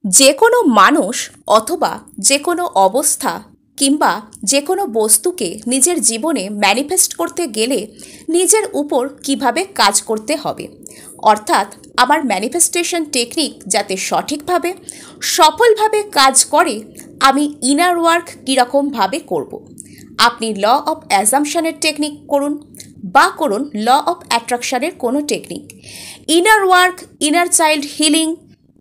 যে কোনো মানুষ অথবা যে কোনো অবস্থা কিংবা যে কোনো বস্তুকে নিজের জীবনে ম্যানিফেস্ট করতে গেলে নিজের উপর কিভাবে কাজ করতে হবে, অর্থাৎ আমার ম্যানিফেস্টেশন টেকনিক যাতে সঠিকভাবে সফলভাবে কাজ করে, আমি ইনার ওয়ার্ক কীরকমভাবে করব। আপনি ল অফ অ্যাজাম্পশনের টেকনিক করুন বা করুন ল অফ অ্যাট্রাকশনের কোনো technique, inner work, inner child healing,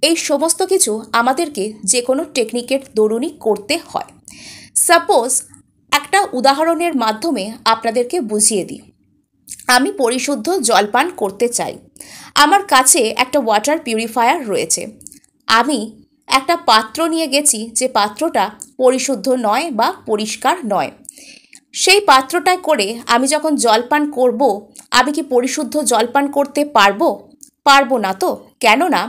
এই সমস্ত কিছু আমাদেরকে যে কোনো টেকনিকের দরুনই করতে হয়। সাপোজ একটা উদাহরণের মাধ্যমে আপনাদেরকে বুঝিয়ে দিই। আমি পরিশুদ্ধ জল পান করতে চাই। আমার কাছে একটা ওয়াটার পিউরিফায়ার রয়েছে। আমি একটা পাত্র নিয়ে গেছি যে পাত্রটা পরিশুদ্ধ নয় বা পরিষ্কার নয়। সেই পাত্রটায় করে আমি যখন জল পান করব, আমি কি পরিশুদ্ধ জল পান করতে পারবো? পারবো না তো। কেননা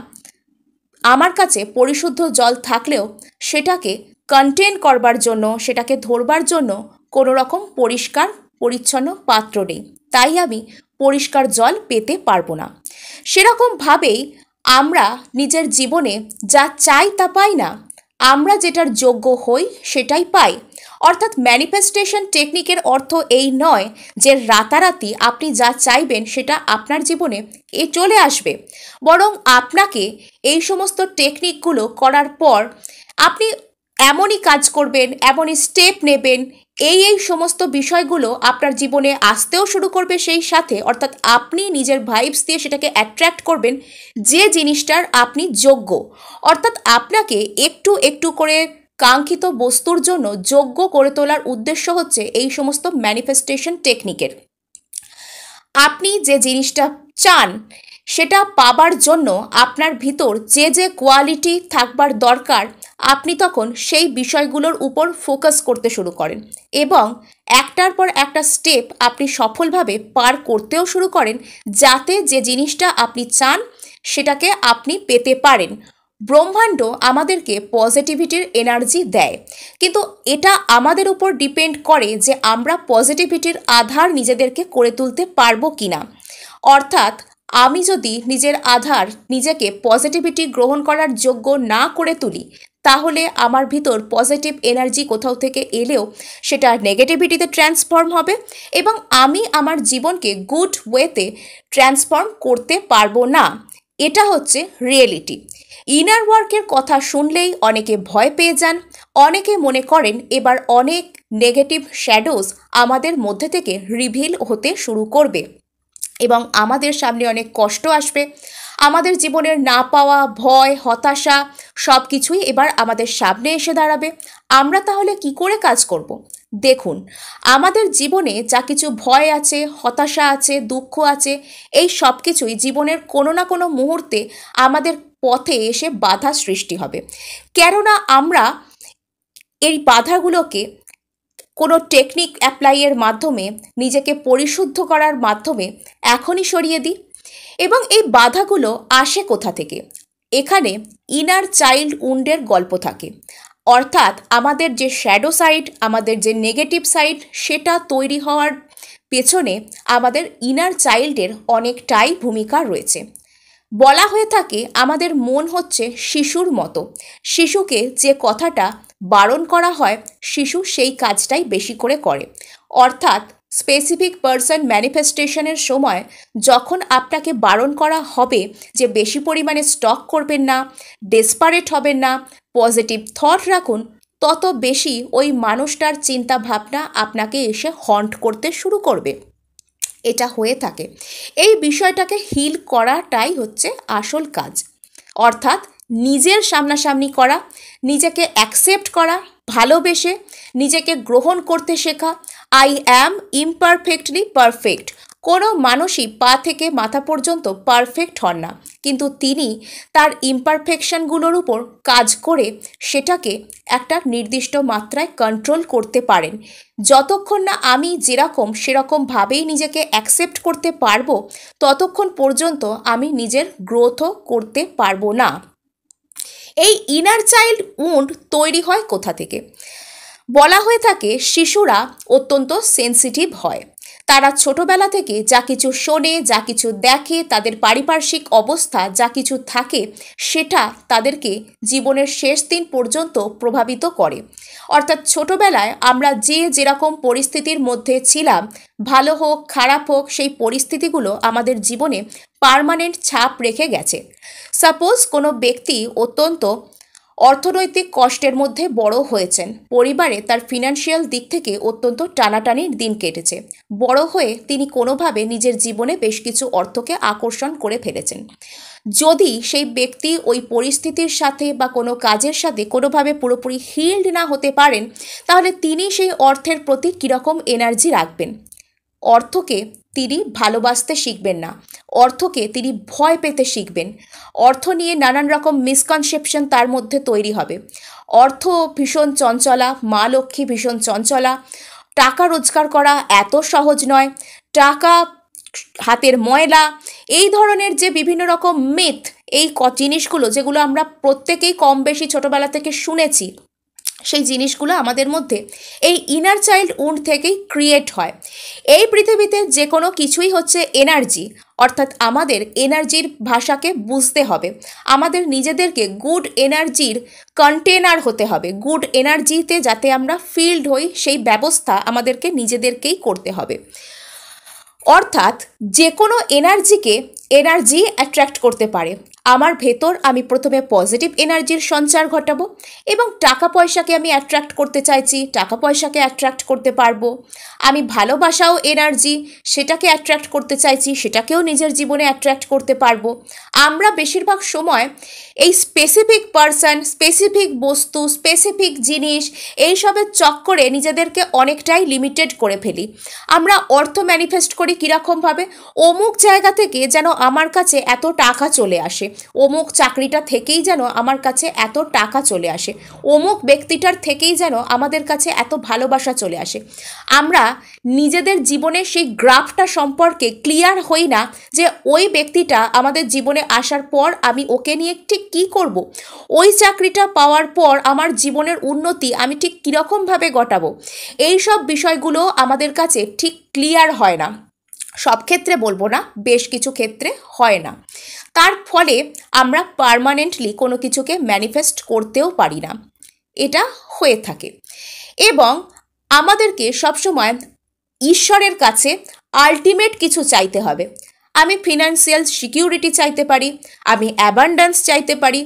আমার কাছে পরিশুদ্ধ জল থাকলেও সেটাকে কন্টেন করবার জন্য, সেটাকে ধরবার জন্য কোনো রকম পরিষ্কার পরিচ্ছন্ন পাত্র নেই। তাই আমি পরিষ্কার জল পেতে পারবো না। সেরকমভাবেই আমরা নিজের জীবনে যা চাই তা পাই না, আমরা যেটার যোগ্য হই সেটাই পাই। অর্থাৎ ম্যানিফেস্টেশন টেকনিকের অর্থ এই নয় যে রাতারাতি আপনি যা চাইবেন সেটা আপনার জীবনে চলে আসবে, বরং আপনাকে এই সমস্ত টেকনিকগুলো করার পর আপনি এমনই কাজ করবেন, এমনই স্টেপ নেবেন, এই সমস্ত বিষয়গুলো আপনার জীবনে আসতেও শুরু করবে সেই সাথে। অর্থাৎ আপনি নিজের ভাইবস দিয়ে সেটাকে অ্যাট্রাক্ট করবেন যে জিনিসটার আপনি যোগ্য। অর্থাৎ আপনাকে একটু একটু করে কাঙ্ক্ষিত বস্তুর জন্য যোগ্য করে তোলার উদ্দেশ্য হচ্ছে এই সমস্ত ম্যানিফেস্টেশন টেকনিকের। আপনি যে জিনিসটা চান সেটা পাবার জন্য আপনার ভিতর যে যে কোয়ালিটি থাকবার দরকার, আপনি তখন সেই বিষয়গুলোর উপর ফোকাস করতে শুরু করেন এবং একটার পর একটা স্টেপ আপনি সফলভাবে পার করতেও শুরু করেন, যাতে যে জিনিসটা আপনি চান সেটাকে আপনি পেতে পারেন। ব্রহ্মাণ্ড আমাদেরকে পজিটিভিটির এনার্জি দেয়, কিন্তু এটা আমাদের উপর ডিপেন্ড করে যে আমরা পজিটিভিটির আধার নিজেদেরকে করে তুলতে পারবো কিনা। অর্থাৎ আমি যদি নিজের আধার, নিজেকে পজিটিভিটি গ্রহণ করার যোগ্য না করে তুলি, তাহলে আমার ভিতর পজিটিভ এনার্জি কোথাও থেকে এলেও সেটা নেগেটিভিটিতে ট্রান্সফর্ম হবে এবং আমি আমার জীবনকে গুড ওয়েতে ট্রান্সফর্ম করতে পারবো না। এটা হচ্ছে রিয়েলিটি। ইনার ওয়ার্কের কথা শুনলেই অনেকে ভয় পেয়ে যান, অনেকে মনে করেন এবার অনেক নেগেটিভ শ্যাডোজ আমাদের মধ্যে থেকে রিভিল হতে শুরু করবে এবং আমাদের সামনে অনেক কষ্ট আসবে। আমাদের জীবনের না পাওয়া, ভয়, হতাশা সব কিছুই এবার আমাদের সামনে এসে দাঁড়াবে। আমরা তাহলে কি করে কাজ করব? দেখুন, আমাদের জীবনে যা কিছু ভয় আছে, হতাশা আছে, দুঃখ আছে, এই সব কিছুই জীবনের কোনো না কোনো মুহূর্তে আমাদের পথে এসে বাধা সৃষ্টি হবে। কেননা আমরা এই বাধাগুলোকে কোনো টেকনিক অ্যাপ্লাইয়ের মাধ্যমে, নিজেকে পরিশুদ্ধ করার মাধ্যমে এখনই সরিয়ে দিই। এবং এই বাধাগুলো আসে কোথা থেকে? এখানে ইনার চাইল্ড উন্ডের গল্প থাকে। অর্থাৎ আমাদের যে শ্যাডো সাইড, আমাদের যে নেগেটিভ সাইড, সেটা তৈরি হওয়ার পেছনে আমাদের ইনার চাইল্ডের অনেকটাই ভূমিকা রয়েছে। বলা হয়ে থাকে আমাদের মন হচ্ছে শিশুর মতো। শিশুকে যে কথাটা বারণ করা হয়, শিশু সেই কাজটাই বেশি করে করে। অর্থাৎ স্পেসিফিক পার্সন ম্যানিফেস্টেশনের সময় যখন আপনাকে বারণ করা হবে যে বেশি পরিমাণে স্টক করবেন না, ডেসপারেট হবেন না, পজিটিভ থট রাখুন, তত বেশি ওই মানুষটার চিন্তা ভাবনা আপনাকে এসে হন্ট করতে শুরু করবে। এটা হয়ে থাকে। এই বিষয়টাকে হিল করাটাই হচ্ছে আসল কাজ। অর্থাৎ নিজের সামনাসামনি করা, নিজেকে অ্যাকসেপ্ট করা, ভালোবেসে নিজেকে গ্রহণ করতে শেখা। I am imperfectly perfect. কোনো মানুষই পা থেকে মাথা পর্যন্ত পারফেক্ট হন না, কিন্তু তিনি তার ইমপারফেকশনগুলোর উপর কাজ করে সেটাকে একটা নির্দিষ্ট মাত্রায় কন্ট্রোল করতে পারেন। যতক্ষণ না আমি যেরকম সেরকমভাবেই নিজেকে অ্যাকসেপ্ট করতে পারবো, ততক্ষণ পর্যন্ত আমি নিজের গ্রোথও করতে পারবো না। এই ইনার চাইল্ড উন্ড তৈরি হয় কোথা থেকে? বলা হয়ে থাকে শিশুরা অত্যন্ত সেন্সিটিভ হয়, তারা ছোটবেলা থেকে যা কিছু শোনে, যা কিছু দেখে, তাদের পারিপার্শ্বিক অবস্থা যা কিছু থাকে, সেটা তাদেরকে জীবনের শেষ দিন পর্যন্ত প্রভাবিত করে। অর্থাৎ ছোটবেলায় আমরা যেরকম পরিস্থিতির মধ্যে ছিলাম, ভালো হোক খারাপ হোক, সেই পরিস্থিতিগুলো আমাদের জীবনে পার্মানেন্ট ছাপ রেখে গেছে। সাপোজ কোনো ব্যক্তি অত্যন্ত অর্থনৈতিক কষ্টের মধ্যে বড় হয়েছেন, পরিবারে তার ফিনান্সিয়াল দিক থেকে অত্যন্ত টানাটানির দিন কেটেছে, বড় হয়ে তিনি কোনোভাবে নিজের জীবনে বেশ কিছু অর্থকে আকর্ষণ করে ফেলেছেন। যদি সেই ব্যক্তি ওই পরিস্থিতির সাথে বা কোনো কাজের সাথে কোনোভাবে পুরোপুরি হিল্ড না হতে পারেন, তাহলে তিনি সেই অর্থের প্রতি কীরকম এনার্জি রাখবেন? অর্থকে তিনি ভালোবাসতে শিখবেন না, অর্থকে তিনি ভয় পেতে শিখবেন। অর্থ নিয়ে নানান রকম মিসকনসেপশন তার মধ্যে তৈরি হবে। অর্থ ভীষণ চঞ্চলা, মা লক্ষ্মী ভীষণ চঞ্চলা, টাকা রোজগার করা এত সহজ নয়, টাকা হাতের ময়লা, এই ধরনের যে বিভিন্ন রকম মিথ, এই জিনিসগুলো যেগুলো আমরা প্রত্যেকেই কম বেশি ছোটোবেলা থেকে শুনেছি, সেই জিনিসগুলো আমাদের মধ্যে এই ইনার চাইল্ড উন্ড থেকেই ক্রিয়েট হয়। এই পৃথিবীতে যে কোনো কিছুই হচ্ছে এনার্জি, অর্থাৎ আমাদের এনার্জির ভাষাকে বুঝতে হবে, আমাদের নিজেদেরকে গুড এনার্জির কন্টেনার হতে হবে, গুড এনার্জিতে যাতে আমরা ফিল্ড হই সেই ব্যবস্থা আমাদেরকে নিজেদেরকেই করতে হবে। অর্থাৎ যে কোনো এনার্জি অ্যাট্রাক্ট করতে পারে। আমার ভেতর আমি প্রথমে পজিটিভ এনার্জির সঞ্চার ঘটাবো এবং টাকা পয়সাকে আমি অ্যাট্রাক্ট করতে চাইছি, টাকা পয়সাকে অ্যাট্রাক্ট করতে পারবো। আমি ভালোবাসাও এনার্জি, সেটাকে অ্যাট্রাক্ট করতে চাইছি, সেটাকেও নিজের জীবনে অ্যাট্রাক্ট করতে পারবো। আমরা বেশিরভাগ সময় এই স্পেসিফিক পারসন, স্পেসিফিক বস্তু, স্পেসিফিক জিনিস, এইসবের চক্করে নিজেদেরকে অনেকটাই লিমিটেড করে ফেলি। আমরা অর্থ ম্যানিফেস্ট করি কীরকমভাবে? অমুক জায়গা থেকে যেন আমার কাছে এত টাকা চলে আসে, অমুক চাকরিটা থেকেই যেন আমার কাছে এত টাকা চলে আসে, অমুক ব্যক্তিটার থেকেই যেন আমাদের কাছে এত ভালোবাসা চলে আসে। আমরা নিজেদের জীবনের সেই গ্রাফটা সম্পর্কে ক্লিয়ার হই না যে ওই ব্যক্তিটা আমাদের জীবনে আসার পর আমি ওকে নিয়ে ঠিক কী করব, ওই চাকরিটা পাওয়ার পর আমার জীবনের উন্নতি আমি ঠিক কীরকমভাবে ঘটাবো। এই সব বিষয়গুলো আমাদের কাছে ঠিক ক্লিয়ার হয় না। সব ক্ষেত্রে বলবো না, বেশ কিছু ক্ষেত্রে হয় না। তার ফলে আমরা পার্মানেন্টলি কোনো কিছুকে ম্যানিফেস্ট করতেও পারি না, এটা হয়ে থাকে। এবং আমাদেরকে সবসময় ঈশ্বরের কাছে আলটিমেট কিছু চাইতে হবে। আমি ফিনান্সিয়াল সিকিউরিটি চাইতে পারি, আমি অ্যাবান্ডেন্স চাইতে পারি,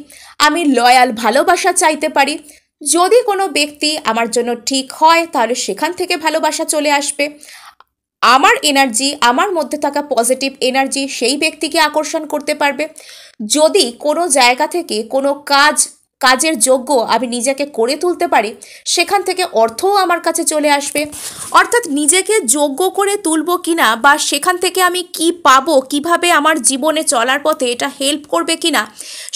আমি লয়াল ভালোবাসা চাইতে পারি। যদি কোনো ব্যক্তি আমার জন্য ঠিক হয়, তাহলে সেখান থেকে ভালোবাসা চলে আসবে। আমার এনার্জি, আমার মধ্যে থাকা পজিটিভ এনার্জি সেই ব্যক্তিকে আকর্ষণ করতে পারবে। যদি কোনো জায়গা থেকে কোনো কাজের যোগ্য আমি নিজেকে করে তুলতে পারি, সেখান থেকে অর্থও আমার কাছে চলে আসবে। অর্থাৎ নিজেকে যোগ্য করে তুলব কিনা, বা সেখান থেকে আমি কি পাবো, কিভাবে আমার জীবনে চলার পথে এটা হেল্প করবে কিনা,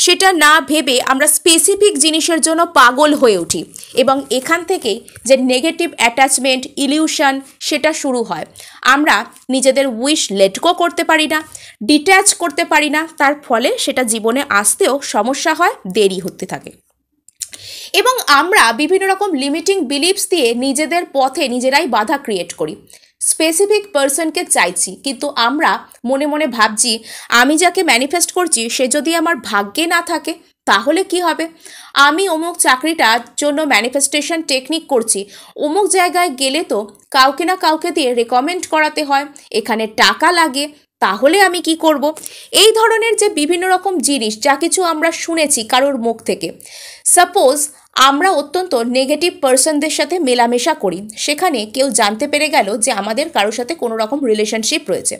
সেটা না ভেবে আমরা স্পেসিফিক জিনিসের জন্য পাগল হয়ে উঠি এবং এখান থেকেই যে নেগেটিভ অ্যাটাচমেন্ট, ইলিউশন, সেটা শুরু হয়। আমরা নিজেদের উইশ লেট গো করতে পারি না, ডিট্যাচ করতে পারি না, তার ফলে সেটা জীবনে আসতেও সমস্যা হয়, দেরি হতে থাকে। এবং আমরা বিভিন্ন রকম লিমিটিং বিলিফস দিয়ে নিজেদের পথে নিজেরাই বাধা ক্রিয়েট করি। স্পেসিফিক পার্সনকে চাইছি, কিন্তু আমরা মনে মনে ভাবছি আমি যাকে ম্যানিফেস্ট করছি সে যদি আমার ভাগ্যে না থাকে তাহলে কি হবে? আমি অমুক চাকরিটার জন্য ম্যানিফেস্টেশন টেকনিক করছি, অমুক জায়গায় গেলে তো কাউকে না কাউকে দিয়ে রেকমেন্ড করাতে হয়, এখানে টাকা লাগে, তাহলে আমি কি করব? এই ধরনের যে বিভিন্ন রকম জিনিস যা কিছু আমরা শুনেছি কারোর মুখ থেকে। সাপোজ আমরা অত্যন্ত নেগেটিভ পার্সনদের সাথে মেলামেশা করি, সেখানে কেউ জানতে পেরে গেল যে আমাদের কারোর সাথে কোনো রকম রিলেশনশিপ রয়েছে।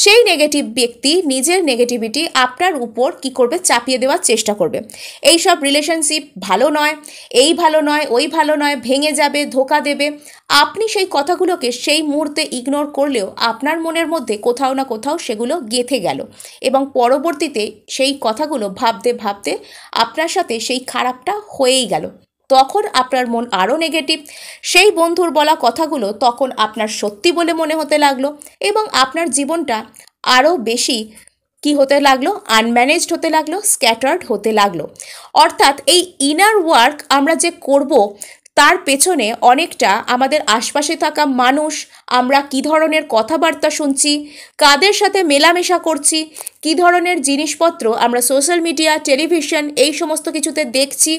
সেই নেগেটিভ ব্যক্তি নিজের নেগেটিভিটি আপনার উপর কি করবে? চাপিয়ে দেওয়ার চেষ্টা করবে। এই সব রিলেশনশিপ ভালো নয়, এই ভালো নয়, ওই ভালো নয়, ভেঙে যাবে, ধোঁকা দেবে। আপনি সেই কথাগুলোকে সেই মুহূর্তে ইগনোর করলেও আপনার মনের মধ্যে কোথাও না কোথাও সেগুলো গেঁথে গেল এবং পরবর্তীতে সেই কথাগুলো ভাবতে ভাবতে আপনার সাথে সেই খারাপটা হয়েই গেল। তখন আপনার মন আরও নেগেটিভ, সেই বন্ধুর বলা কথাগুলো তখন আপনার সত্যি বলে মনে হতে লাগলো এবং আপনার জীবনটা আরও বেশি কি হতে লাগলো? আনম্যানেজড হতে লাগলো, স্ক্যাটার্ড হতে লাগলো। অর্থাৎ এই ইনার ওয়ার্ক আমরা যে করব, তার পেছনে অনেকটা আমাদের আশপাশে থাকা মানুষ, আমরা কী ধরনের কথাবার্তা শুনছি, কাদের সাথে মেলামেশা করছি, কী ধরনের জিনিসপত্র আমরা সোশ্যাল মিডিয়া, টেলিভিশন এই সমস্ত কিছুতে দেখছি,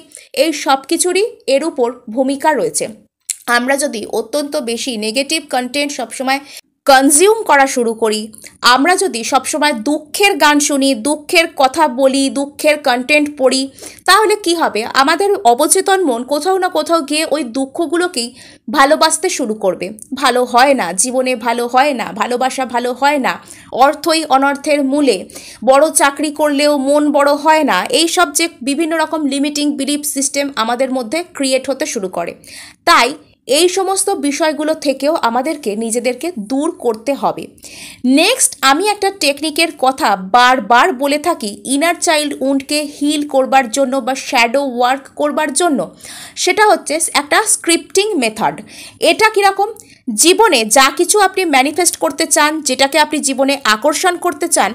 এই সব কিছুরই এর উপর ভূমিকা রয়েছে। আমরা যদি অত্যন্ত বেশি নেগেটিভ কন্টেন্ট সবসময় কনজিউম করা শুরু করি, আমরা যদি সবসময় দুঃখের গান শুনি, দুঃখের কথা বলি, দুঃখের কন্টেন্ট পড়ি, তাহলে কি হবে? আমাদের অবচেতন মন কোথাও না কোথাও গিয়ে ওই দুঃখগুলোকেই ভালোবাসতে শুরু করবে। ভালো হয় না, জীবনে ভালো হয় না, ভালোবাসা ভালো হয় না, অর্থই অনর্থের মূলে, বড় চাকরি করলেও মন বড় হয় না, এই সব যে বিভিন্ন রকম লিমিটিং বিলিফ সিস্টেম আমাদের মধ্যে ক্রিয়েট হতে শুরু করে। তাই এই সমস্ত বিষয়গুলো থেকেও আমাদেরকে নিজেদেরকে দূর করতে হবে। নেক্সট, আমি একটা টেকনিকের কথা বারবার বলে থাকি ইনার চাইল্ড উন্ডকে হিল করবার জন্য বা শ্যাডো ওয়ার্ক করবার জন্য। সেটা হচ্ছে একটা স্ক্রিপ্টিং মেথড। এটা কীরকম? জীবনে যা কিছু আপনি ম্যানিফেস্ট করতে চান, যেটাকে আপনি জীবনে আকর্ষণ করতে চান,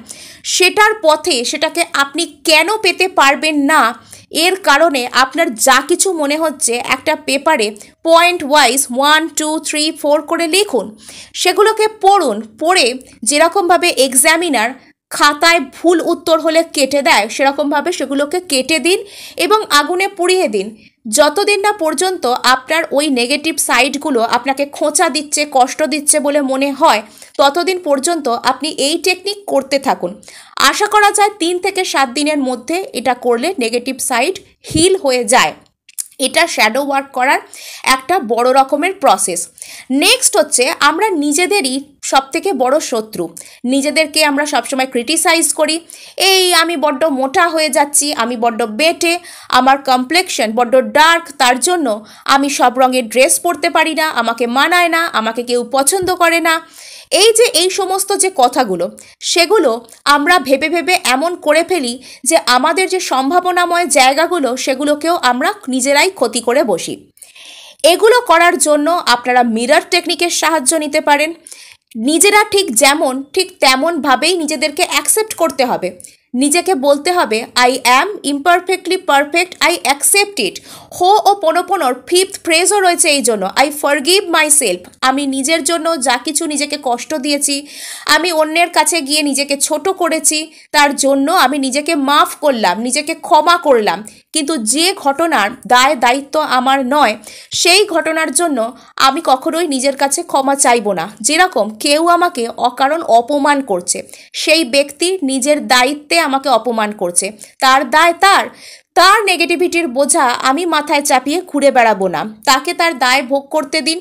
সেটার পথে সেটাকে আপনি কেন পেতে পারবেন না, এর কারণে আপনার যা কিছু মনে হচ্ছে একটা পেপারে পয়েন্ট ওয়াইজ 1, 2, 3, 4 করে লিখুন। সেগুলোকে পড়ুন, পড়ে যেরকমভাবে এক্সামিনার খাতায় ভুল উত্তর হলে কেটে দেয় সেরকমভাবে সেগুলোকে কেটে দিন এবং আগুনে পুড়িয়ে দিন। যতদিন না পর্যন্ত আপনার ওই নেগেটিভ সাইডগুলো আপনাকে খোঁচা দিচ্ছে, কষ্ট দিচ্ছে বলে মনে হয়, ততদিন পর্যন্ত আপনি এই টেকনিক করতে থাকুন। আশা করা যায় 3 থেকে 7 দিনের মধ্যে এটা করলে নেগেটিভ সাইড হিল হয়ে যায়। এটা শ্যাডো ওয়ার্ক করার একটা বড় রকমের প্রসেস। নেক্সট হচ্ছে আমরা নিজেদেরই সবথেকে বড় শত্রু। নিজেদেরকে আমরা সবসময় ক্রিটিসাইজ করি, এই আমি বড্ড মোটা হয়ে যাচ্ছি, আমি বড্ড বেটে, আমার কমপ্লেক্সন বড্ড ডার্ক, তার জন্য আমি সব রঙের ড্রেস পরতে পারি না, আমাকে মানায় না, আমাকে কেউ পছন্দ করে না। এই সমস্ত যে কথাগুলো, সেগুলো আমরা ভেবে ভেবে এমন করে ফেলি যে আমাদের যে সম্ভাবনাময় জায়গাগুলো সেগুলোকেও আমরা নিজেরাই ক্ষতি করে বসি। এগুলো করার জন্য আপনারা মিরর টেকনিকের সাহায্য নিতে পারেন। নিজেরা ঠিক যেমন ঠিক তেমনভাবেই নিজেদেরকে অ্যাকসেপ্ট করতে হবে। নিজেকে বলতে হবে I am imperfectly perfect, I accept it. হো ও পোনোর 5th ফ্রেজও রয়েছে এই জন্য, আই ফরগিভ মাই সেলফ। আমি নিজের জন্য যা কিছু নিজেকে কষ্ট দিয়েছি, আমি অন্যের কাছে গিয়ে নিজেকে ছোট করেছি, তার জন্য আমি নিজেকে মাফ করলাম, নিজেকে ক্ষমা করলাম। কিন্তু যে ঘটনার দায় দায়িত্ব আমার নয়, সেই ঘটনার জন্য আমি কখনোই নিজের কাছে ক্ষমা চাইব না। যেরকম কেউ আমাকে অকারণ অপমান করছে, সেই ব্যক্তি নিজের দায়িত্বে আমাকে অপমান করছে, তার দায় তার নেগেটিভিটির বোঝা আমি মাথায় চাপিয়ে ঘুরে বেড়াবো না, তাকে তার দায় ভোগ করতে দিন।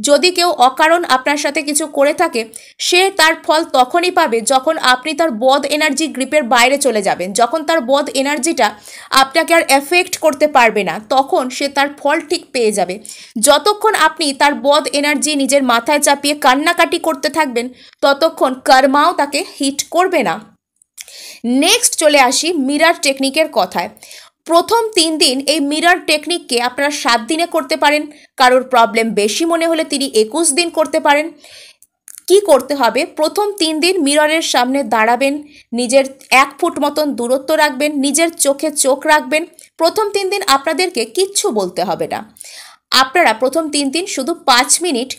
যদি কেউ অকারণ আপনার সাথে কিছু করে থাকে, সে তার ফল তখনই পাবে যখন আপনি তার বদ এনার্জি গ্রিপের বাইরে চলে যাবেন। যখন তার বদ এনার্জিটা আপনাকে আর এফেক্ট করতে পারবে না, তখন সে তার ফল ঠিক পেয়ে যাবে। যতক্ষণ আপনি তার বদ এনার্জি নিজের মাথায় চাপিয়ে কান্নাকাটি করতে থাকবেন, ততক্ষণ কর্মাও তাকে হিট করবে না। নেক্সট চলে আসি মিরর টেকনিকের কথায়। প্রথম 3 দিন এই মিরর টেকনিককে আপনারা 7 দিনে করতে পারেন। কারোর প্রবলেম বেশি মনে হলে তিনি 21 দিন করতে পারেন। কি করতে হবে? প্রথম 3 দিন মিররের সামনে দাঁড়াবেন, নিজের 1 ফুট মতন দূরত্ব রাখবেন, নিজের চোখে চোখ রাখবেন। প্রথম 3 দিন আপনাদেরকে কিচ্ছু বলতে হবে না। আপনারা প্রথম 3 দিন শুধু 5 মিনিট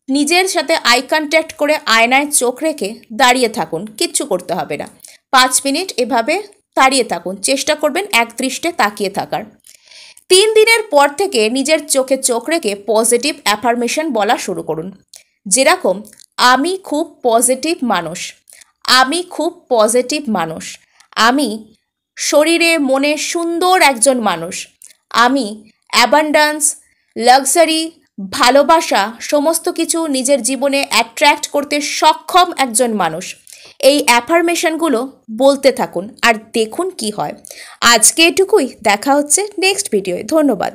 নিজের সাথে আই কন্ট্যাক্ট করে আয়নায় চোখ রেখে দাঁড়িয়ে থাকুন, কিচ্ছু করতে হবে না। 5 মিনিট এভাবে দাঁড়িয়ে থাকুন, চেষ্টা করবেন এক দৃষ্টে তাকিয়ে থাকার। 3 দিনের পর থেকে নিজের চোখে চোখ রেখে পজিটিভ অ্যাফার্মেশন বলা শুরু করুন। যেরকম, আমি খুব পজিটিভ মানুষ, আমি খুব পজিটিভ মানুষ, আমি শরীরে মনে সুন্দর একজন মানুষ, আমি অ্যাবান্ডান্স, লাক্সারি, ভালোবাসা সমস্ত কিছু নিজের জীবনে অ্যাট্রাক্ট করতে সক্ষম একজন মানুষ। এই অ্যাফার্মেশনগুলো বলতে থাকুন আর দেখুন কি হয়। আজকে এটুকুই, দেখা হচ্ছে নেক্সট ভিডিওয়। ধন্যবাদ।